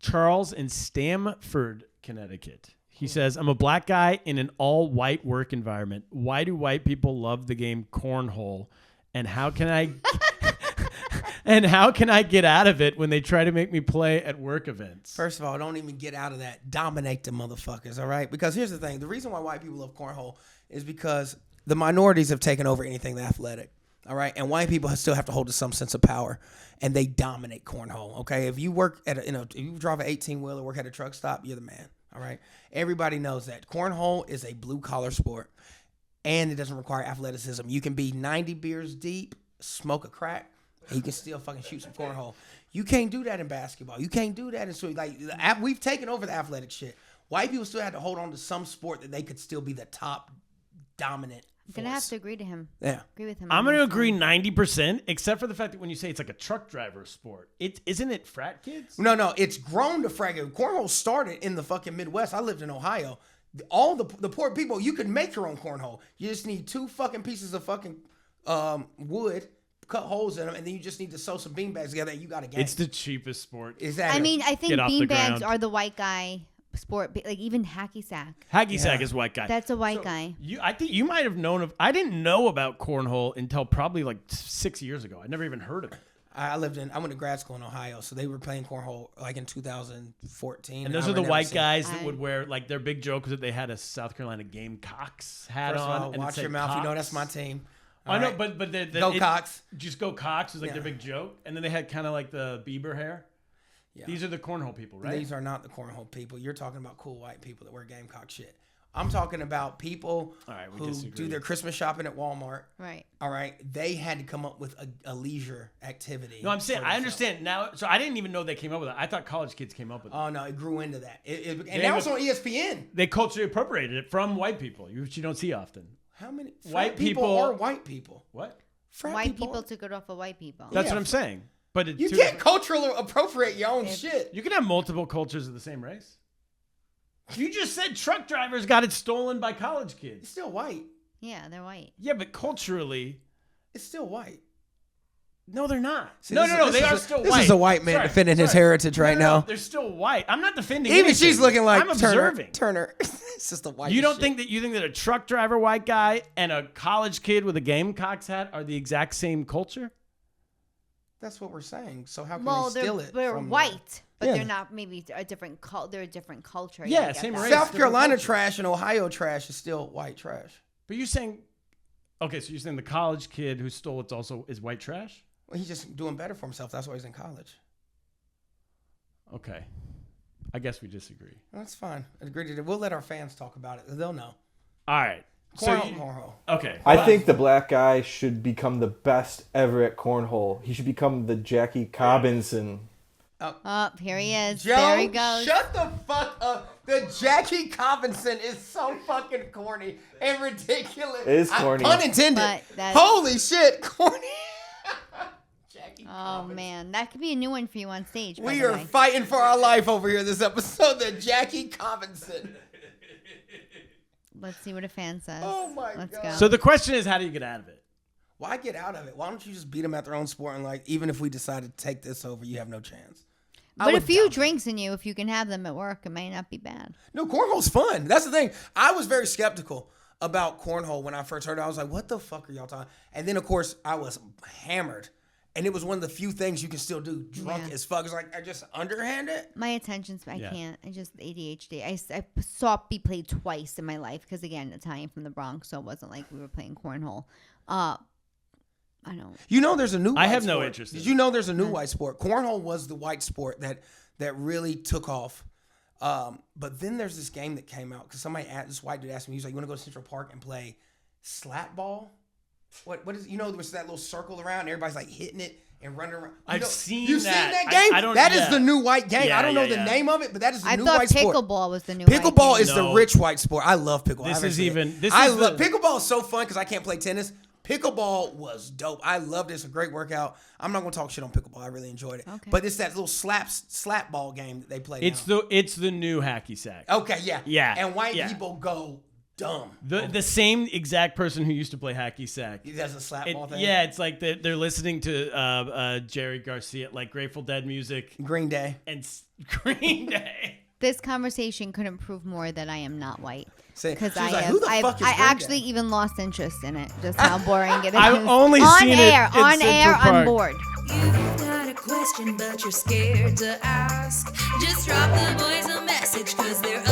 Charles in Stamford, Connecticut. He says, I'm a black guy in an all-white work environment. Why do white people love the game Cornhole? And how can I get out of it when they try to make me play at work events? First of all, don't even get out of that. Dominate the motherfuckers, all right? Because here's the thing. The reason why white people love cornhole is because the minorities have taken over anything athletic, all right? And white people still have to hold to some sense of power, and they dominate cornhole, okay? If you work at if you drive an 18-wheeler, work at a truck stop, you're the man, all right? Everybody knows that. Cornhole is a blue-collar sport, and it doesn't require athleticism. You can be 90 beers deep, smoke a crack, and you can still fucking shoot some cornhole. You can't do that in basketball. You can't do that in swimming. Like, we've taken over the athletic shit. White people still had to hold on to some sport that they could still be the top dominant I'm going to have to agree to him. Yeah. Agree with him. I'm going to agree 90%, except for the fact that when you say it's like a truck driver sport, isn't it frat kids? No, it's grown to frat kids. Cornhole started in the fucking Midwest. I lived in Ohio. All the poor people, you could make your own cornhole. You just need 2 fucking pieces of fucking wood, cut holes in them, and then you just need to sew some beanbags together, and you got a game. It's the cheapest sport. Exactly. I mean, I think beanbags are the white guy sport, like even hacky sack. Hacky sack is white guy. That's a white guy. I think you might have known of. I didn't know about cornhole until probably like 6 years ago. I never even heard of it. I went to grad school in Ohio, so they were playing cornhole like in 2014. And those are the white guys that would wear, like, their big joke was that they had a South Carolina Gamecocks hat First on. of all, watch your mouth. You know that's my team. I know, but Go Cox. Just go Cox was like their big joke, and then they had kind of like the Bieber hair. Yeah. These are the cornhole people, right? These are not the cornhole people. You're talking about cool white people that wear Gamecock shit. I'm talking about people who do their Christmas shopping at Walmart. Right. All right. They had to come up with a leisure activity. No, I'm saying I understand now. So I didn't even know they came up with it. I thought college kids came up with it. Oh no, it grew into that. And now it's on ESPN. They culturally appropriated it from white people, which you don't see often. How many white people are white people? What? White people took it off of white people. That's what I'm saying. But you can't culturally appropriate your own shit. You can have multiple cultures of the same race. You just said truck drivers got it stolen by college kids. It's still white. Yeah, they're white. Yeah, but culturally, it's still white. No, they're not. See, no, they are still white. This is a white man defending his heritage right now. They're still white. I'm not defending Even anything. she's looking like I'm observing. Turner. It's just a white You don't think that a truck driver white guy and a college kid with a Gamecocks hat are the exact same culture? That's what we're saying. So how can they steal it? They're white, but they're not maybe a different they're a different culture. Yeah, same race. South Carolina trash and Ohio trash is still white trash. But you're saying, okay, so you're saying the college kid who stole it is white trash? Well, he's just doing better for himself. That's why he's in college. Okay. I guess we disagree. That's fine. I agree. We'll let our fans talk about it. They'll know. All right. Cornhole. Okay. I think the black guy should become the best ever at cornhole. He should become the Jackie Cobbinson. Oh, here he is. Joe, there he goes. Shut the fuck up. The Jackie Cobbinson is so fucking corny and ridiculous. It is corny. Pun intended. Holy shit, corny. Oh man, that could be a new one for you on stage. We are fighting for our life over here this episode. The Jackie Cobbinson. Let's see what a fan says. Oh my Let's God. go. So the question is, how do you get out of it? Why get out of it? Why don't you just beat them at their own sport and like, even if we decide to take this over, you have no chance. But a few drinks in you, if you can have them at work, it may not be bad. No, cornhole's fun. That's the thing. I was very skeptical about cornhole when I first heard it. I was like, what the fuck are y'all talking? And then, of course, I was hammered. And it was one of the few things you can still do drunk as fuck. It's like, I just underhand it. My attention's, I can't. I just ADHD. I saw it be played twice in my life because, again, Italian from the Bronx, so it wasn't like we were playing cornhole. I don't. You know there's a new white I have sport. no interest in Did you know there's a new white sport? Cornhole was the white sport that really took off. But then there's this game that came out because this white dude asked me, he was like, you want to go to Central Park and play slap ball? What is, there was that little circle around, and everybody's like hitting it and running around. You've seen that game? That is the new white game. I don't know the name of it, but that is the new white sport. I thought pickleball was the new white game. Pickleball is the rich white sport. I love pickleball. Pickleball is so fun because I can't play tennis. Pickleball was dope. I loved it. It's a great workout. I'm not going to talk shit on pickleball. I really enjoyed it. Okay. But it's that little slap ball game that they play. It's the new hacky sack. Okay, yeah. Yeah. And white people go dumb. The same exact person who used to play hacky sack. He does a slap ball thing. Yeah, it's like they're listening to Jerry Garcia, like Grateful Dead music. Green Day. And Green Day. This conversation couldn't prove more that I am not white. Because I actually even lost interest in it. Just how boring it is. I've only seen it in on air. Central Park. I'm bored. You've got a question, but you're scared to ask. Just drop the boys a message, 'cause they're